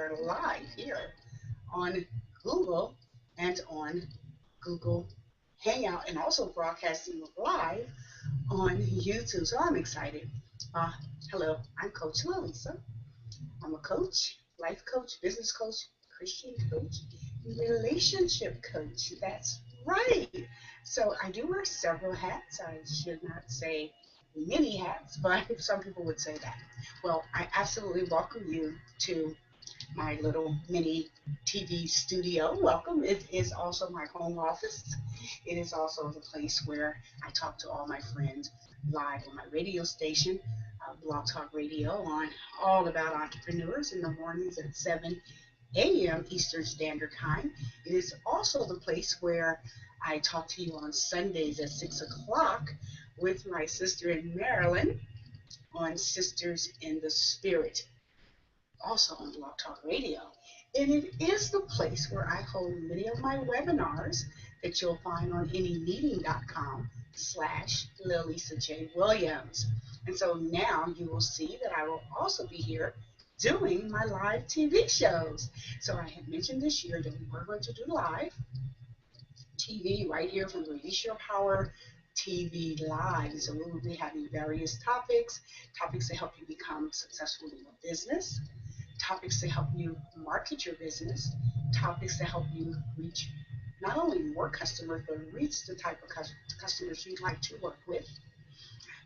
are live here on Google and on Google Hangout and also broadcasting live on YouTube. So I'm excited. Uh, Hello, I'm Coach Lilisa. I'm a coach, life coach, business coach, Christian coach, relationship coach. That's right. So I do wear several hats. I should not say many hats, but some people would say that. Well, I absolutely welcome you to my little mini TV studio. Welcome. It is also my home office. It is also the place where I talk to all my friends live on my radio station, Blog Talk Radio, on all about entrepreneurs in the mornings at 7 a.m. Eastern Standard Time. It is also the place where I talk to you on Sundays at 6 o'clock with my sister in Maryland on Sisters in the Spirit, also on Blog Talk Radio. And it is the place where I hold many of my webinars that you'll find on anymeeting.com/LisaJ Williams. And so now you will see that I will also be here doing my live TV shows. So I had mentioned this year that we were going to do live TV right here from Release Your Power TV Live. So we will be having various topics to help you become successful in your business, topics to help you market your business, topics to help you reach not only more customers, but reach the type of customers you'd like to work with.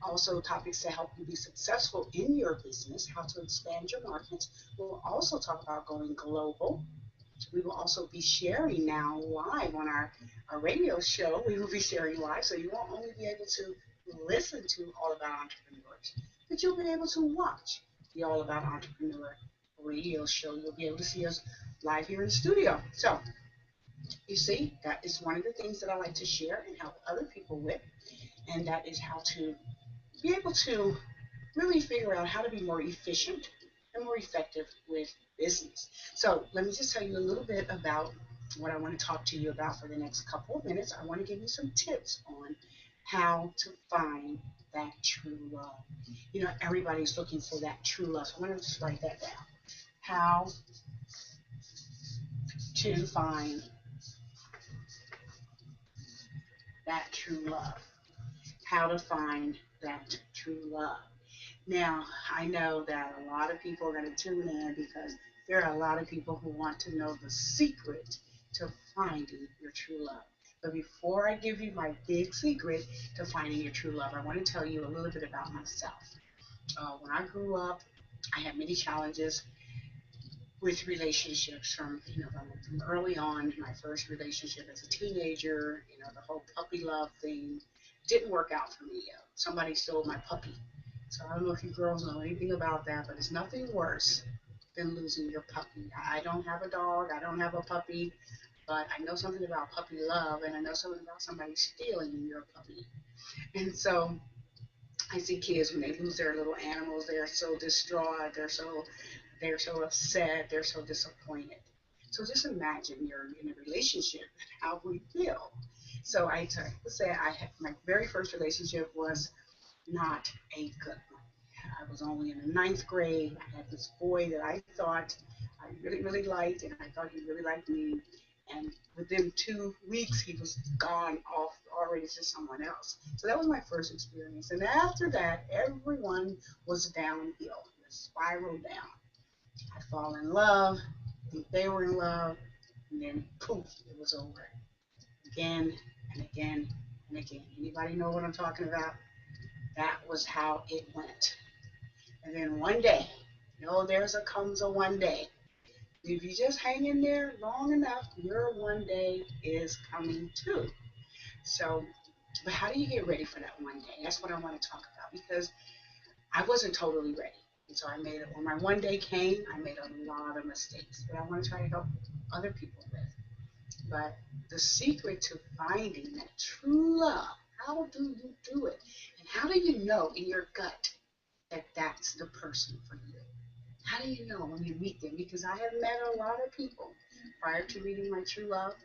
Also, topics to help you be successful in your business, how to expand your markets. We'll also talk about going global. We will also be sharing now live on our radio show. We will be sharing live, so you won't only be able to listen to All About Entrepreneurs, but you'll be able to watch the All About Entrepreneur radio show. You'll be able to see us live here in the studio. So you see, that is one of the things that I like to share and help other people with, and that is how to be able to really figure out how to be more efficient and more effective with business. So let me just tell you a little bit about what I want to talk to you about for the next couple of minutes. I want to give you some tips on how to find that true love. You know, everybody's looking for that true love. So I'm going to just write that down. How to find that true love. How to find that true love. Now, I know that a lot of people are going to tune in because there are a lot of people who want to know the secret to finding your true love. But before I give you my big secret to finding your true love, I want to tell you a little bit about myself. When I grew up, I had many challenges with relationships from early on. My first relationship as a teenager, the whole puppy love thing didn't work out for me. Somebody stole my puppy. So I don't know if you girls know anything about that, but it's nothing worse than losing your puppy. I don't have a dog, I don't have a puppy, but I know something about puppy love, and I know something about somebody stealing your puppy. And so I see kids when they lose their little animals, they're so distraught, they're so upset, they're so disappointed. So just imagine you're in a relationship and how we feel. So let's say my very first relationship was not a good one. I was only in the ninth grade. I had this boy that I thought I really, really liked, and I thought he really liked me. And within 2 weeks, he was gone off already to someone else. So that was my first experience. And after that, everyone was downhill, it spiraled down. I fall in love, I think they were in love, and then poof, it was over. Again and again and again. Anybody know what I'm talking about? That was how it went. And then one day, comes a one day. If you just hang in there long enough, your one day is coming too. So, but how do you get ready for that one day? That's what I want to talk about because I wasn't totally ready. And so when my one day came, I made a lot of mistakes that I want to try to help other people with. But the secret to finding that true love, how do you do it? And how do you know in your gut that that's the person for you? How do you know when you meet them? Because I have met a lot of people prior to meeting my true love,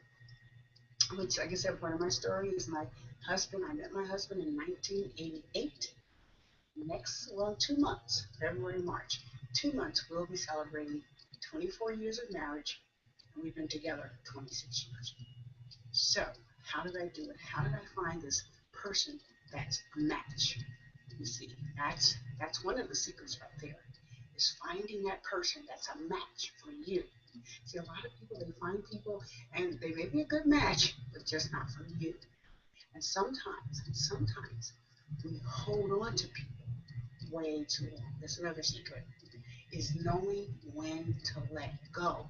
which, like I said, part of my story is my husband. I met my husband in 1988. Next, well, 2 months, February, March, 2 months, we'll be celebrating 24 years of marriage, and we've been together 26 years. So, how did I do it? How did I find this person that's a match? You see, that's one of the secrets right there. Is finding that person that's a match for you. See, a lot of people, they find people and they may be a good match, but just not for you. And sometimes we hold on to people way too long. That's another secret, is knowing when to let go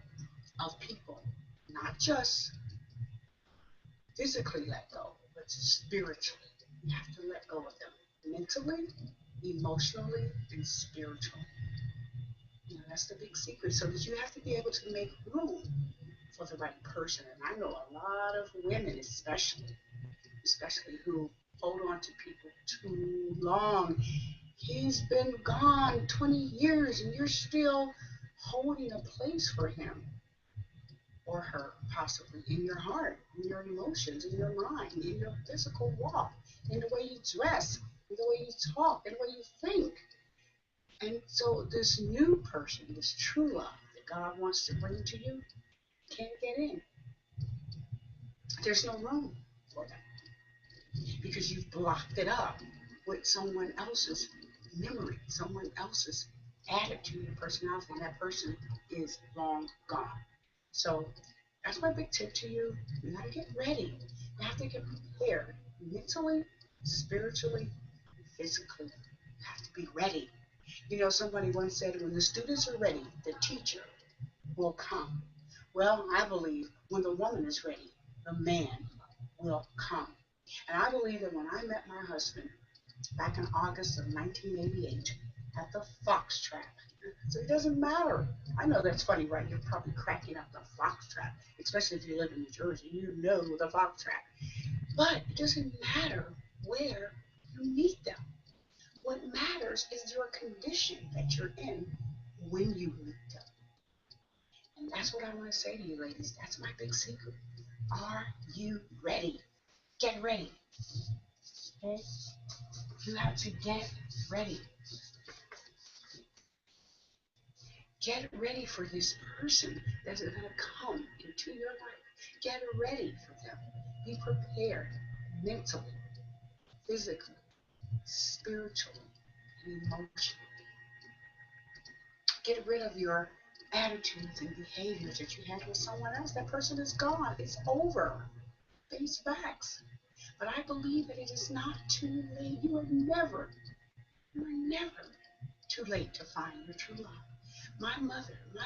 of people. Not just physically let go, but spiritually. You have to let go of them mentally, emotionally, and spiritually. That's the big secret. So that you have to be able to make room for the right person. And I know a lot of women, especially who hold on to people too long. He's been gone 20 years and you're still holding a place for him or her, possibly in your heart, in your emotions, in your mind, in your physical walk, in the way you dress, in the way you talk, in the way you think. And so this new person, this true love that God wants to bring to you, can't get in. There's no room for them because you've blocked it up with someone else's memory, someone else's attitude and personality, and that person is long gone. So that's my big tip to you. You got to get ready. You have to get prepared mentally, spiritually, physically. You have to be ready. Somebody once said, when the students are ready, the teacher will come. Well, I believe when the woman is ready, the man will come. And I believe that when I met my husband back in August of 1988 at the Fox Trap, so it doesn't matter. I know that's funny, right? You're probably cracking up the Fox Trap, especially if you live in New Jersey. You know the Fox Trap. But it doesn't matter where you meet them. What matters is your condition that you're in when you meet them. And that's what I want to say to you, ladies. That's my big secret. Are you ready? Get ready. Okay? You have to get ready. Get ready for this person that's going to come into your life. Get ready for them. Be prepared mentally, physically, spiritually, and emotionally. Get rid of your attitudes and behaviors that you had with someone else. That person is gone. It's over. Face facts. But I believe that it is not too late. You are never too late to find your true love. My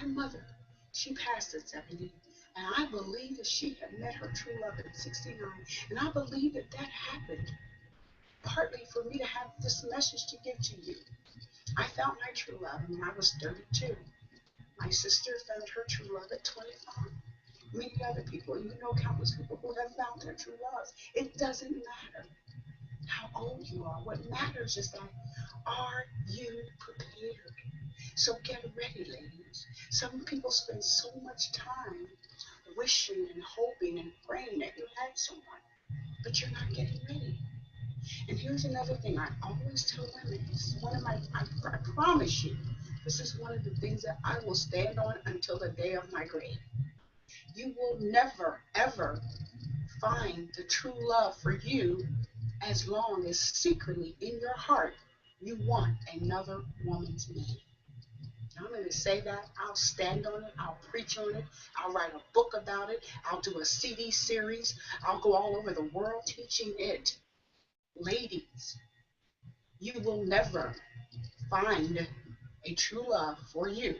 mother, she passed at 70, and I believe that she had met her true love at 69, and I believe that that happened partly for me to have this message to give to you. I found my true love when I was 32. My sister found her true love at 25. Many other people, countless people who have found their true love. It doesn't matter how old you are. What matters is that, are you prepared? So get ready, ladies. Some people spend so much time wishing and hoping and praying that you had someone, but you're not getting ready. And here's another thing I always tell women. This is one of I promise you, this is one of the things that I will stand on until the day of my grave. You will never, ever find the true love for you as long as secretly in your heart you want another woman's man. I'm going to say that. I'll stand on it. I'll preach on it. I'll write a book about it. I'll do a CD series. I'll go all over the world teaching it. Ladies, you will never find a true love for you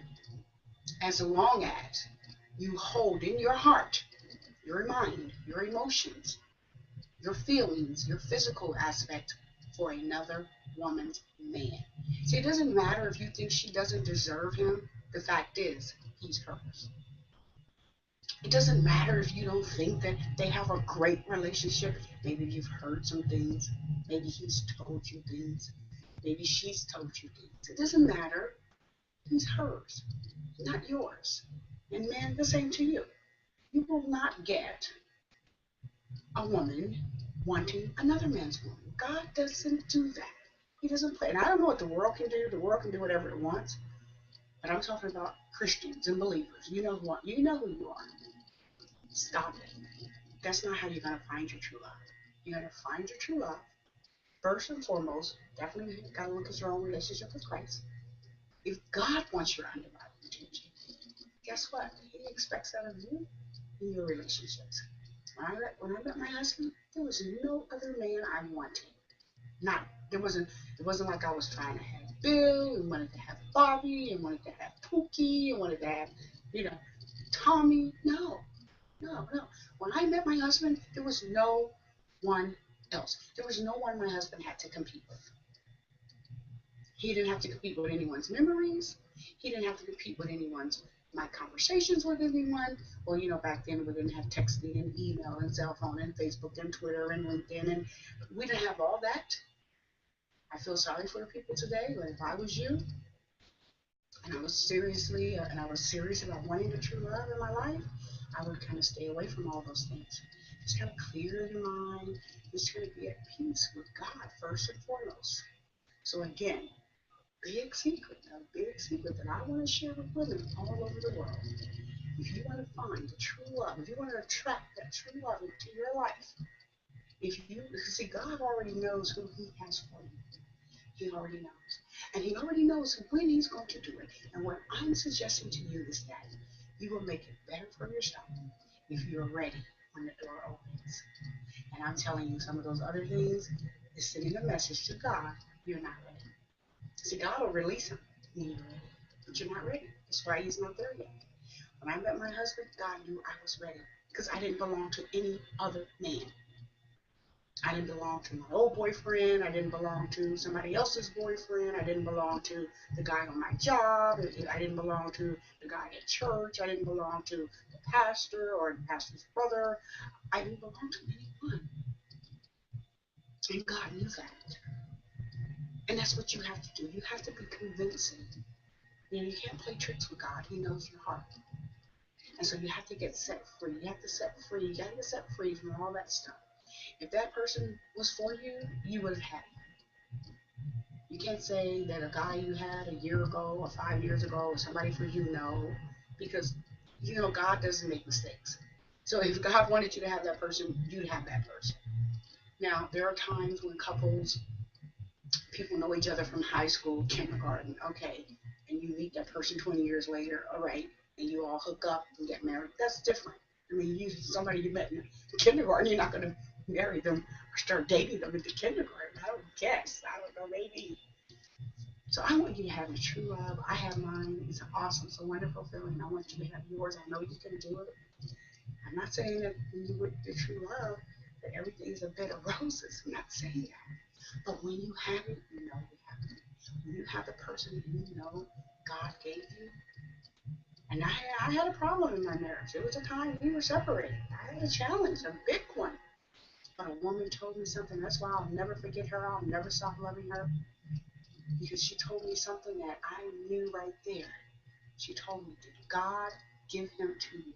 as long as you hold in your heart, your mind, your emotions, your feelings, your physical aspect for another woman's man. See, it doesn't matter if you think she doesn't deserve him. The fact is, he's hers. It doesn't matter if you don't think that they have a great relationship. Maybe you've heard some things. Maybe he's told you things. Maybe she's told you things. It doesn't matter. He's hers, not yours. And man, the same to you. You will not get a woman wanting another man's woman. God doesn't do that. He doesn't play. And I don't know what the world can do. The world can do whatever it wants. But I'm talking about Christians and believers. You know who you are. Stop it. That's not how you're gonna find your true love. You're gonna find your true love. First and foremost, definitely gotta look at your own relationship with Christ. If God wants your undivided attention, guess what? He expects that of you in your relationships. When I met my husband, there was no other man I wanted. Not it wasn't like I was trying to have Bill and wanted to have Bobby and wanted to have Pookie and wanted to have, you know, Tommy. No, no, no. When I met my husband, there was no one else. There was no one my husband had to compete with. He didn't have to compete with anyone's memories. He didn't have to compete with anyone's my conversations with anyone. Well, back then we didn't have texting and email and cell phone and Facebook and Twitter and LinkedIn, and we didn't have all that. I feel sorry for the people today, but if I was you and I was serious about wanting the true love in my life, I would kind of stay away from all those things. Just kind of clear your mind. Just try to be at peace with God first and foremost. So again, big secret that I want to share with women all over the world. If you want to find the true love, if you want to attract that true love into your life, if you see, God already knows who He has for you. He already knows. And He already knows when He's going to do it. And what I'm suggesting to you is that you will make it better for yourself if you're ready when the door opens. And I'm telling you, some of those other things is sending a message to God, you're not ready. See, God will release them when you're ready, but you're not ready. That's why He's not there yet. When I met my husband, God knew I was ready because I didn't belong to any other man. I didn't belong to my old boyfriend. I didn't belong to somebody else's boyfriend. I didn't belong to the guy on my job. I didn't belong to the guy at church. I didn't belong to the pastor or the pastor's brother. I didn't belong to anyone. And God knew that. And that's what you have to do. You have to be convincing. You can't play tricks with God. He knows your heart. And so you have to get set free. You have to set free. You got to get set free from all that stuff. If that person was for you, you would have had it. You can't say that a guy you had a year ago or 5 years ago or somebody for you, no, because God doesn't make mistakes. So if God wanted you to have that person, you'd have that person. Now there are times when people know each other from high school, kindergarten, okay, and you meet that person 20 years later, all right, and you all hook up and get married. That's different. I mean, somebody you met in kindergarten, you're not going to marry them or start dating them in the kindergarten. I don't guess. I don't know, maybe. So I want you to have a true love. I have mine. It's awesome. It's a wonderful feeling. I want you to have yours. I know you can do it. I'm not saying that when you with the true love that everything is a bed of roses. I'm not saying that. But when you have it, you know you have it. When you have the person you know God gave you. And I had a problem in my marriage. There was a time we were separated. I had a challenge, a big one. But a woman told me something. That's why I'll never forget her. I'll never stop loving her. Because she told me something that I knew right there. She told me, did God give him to you?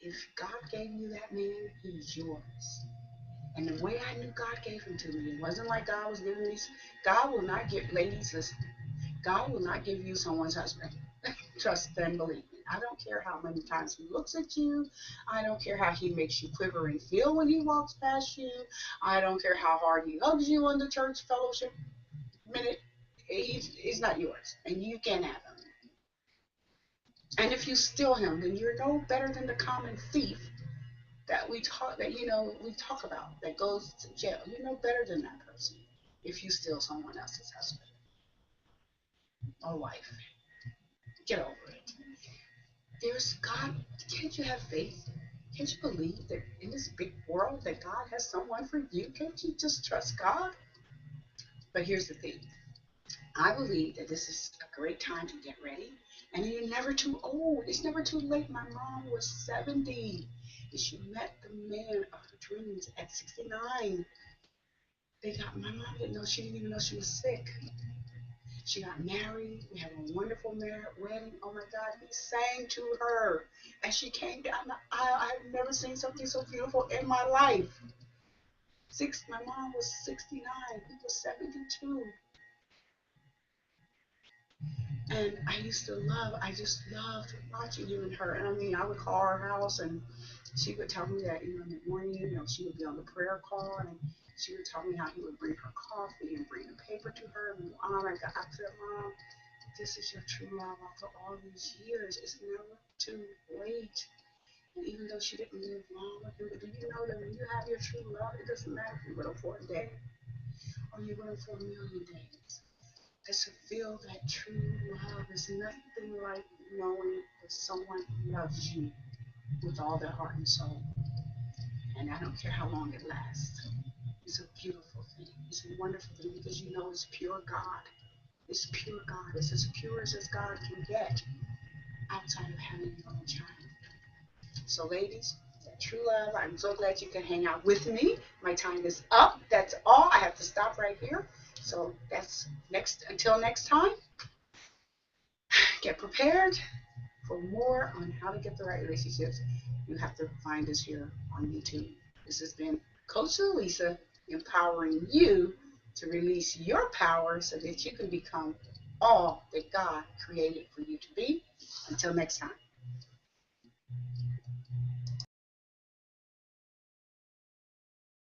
If God gave you that man, he's yours. And the way I knew God gave him to me, it wasn't like God was giving me. God will not give, ladies, listen, God will not give you someone's husband. Trust and believe me. I don't care how many times he looks at you. I don't care how he makes you quiver and feel when he walks past you. I don't care how hard he hugs you on the church fellowship minute. He's not yours, and you can't have him. And if you steal him, then you're no better than the common thief that we talk about that goes to jail. You're no better than that person if you steal someone else's husband or wife. Get over it. There's God. Can't you have faith? Can't you believe that in this big world that God has someone for you? Can't you just trust God? But here's the thing. I believe that this is a great time to get ready. And you're never too old. It's never too late. My mom was 70 and she met the man of her dreams at 69. My mom didn't know, she didn't even know she was sick. She got married. We had a wonderful wedding. Oh my God, he sang to her as she came down the aisle. I've never seen something so beautiful in my life. My mom was 69. He was 72. And I just loved watching you and her. And I mean, I would call her house and she would tell me that, in the morning, she would be on the prayer call and she would tell me how he would bring her coffee and bring the paper to her. And oh my God, I said, Mom, this is your true love after all these years. It's never too late. And even though she didn't live long with him, but do you know that when you have your true love, it doesn't matter if you live for a day or you live for a million days. To feel that true love is nothing like knowing that someone loves you with all their heart and soul. And I don't care how long it lasts. It's a beautiful thing. It's a wonderful thing because you know it's pure God. It's pure God. It's as pure as God can get outside of having your own child. So, ladies, that true love, I'm so glad you can hang out with me. My time is up. That's all. I have to stop right here. So, that's next. Until next time, get prepared for more on how to get the right relationships. You have to find us here on YouTube. This has been Coach Lilisa empowering you to release your power so that you can become all that God created for you to be. Until next time.